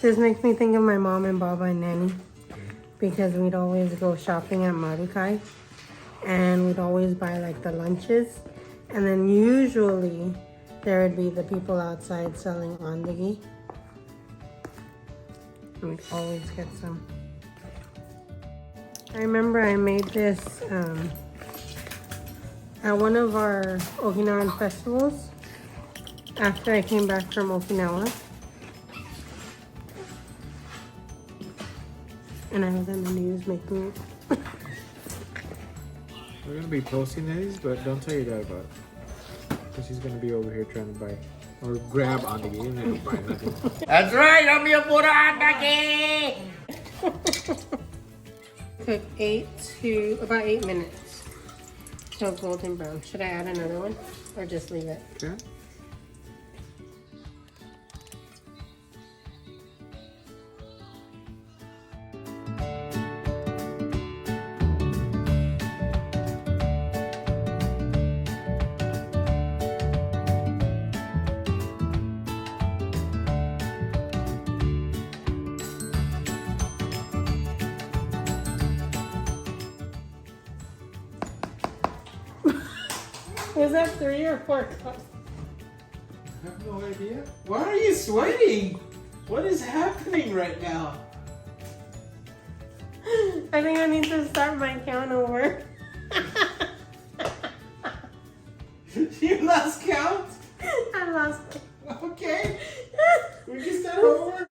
This makes me think of my mom and Baba and Nanny, because we'd always go shopping at Marukai and we'd always buy like the lunches, and then usually there would be the people outside selling andagi. We'd always get some. I remember I made this at one of our Okinawan festivals after I came back from Okinawa. And I was in the news making it. We're gonna be posting these, but don't tell your dad about it. Because he's gonna be over here trying to buy or grab Andagi and then buy nothing. That's right, I'm your pura Andagi! Cook about 8 minutes till golden brown. Should I add another one or just leave it? Okay. Was that 3 or 4 cups? I have no idea. Why are you sweating? What is happening right now? I think I need to start my count over. You lost count? I lost. Okay. We can start over.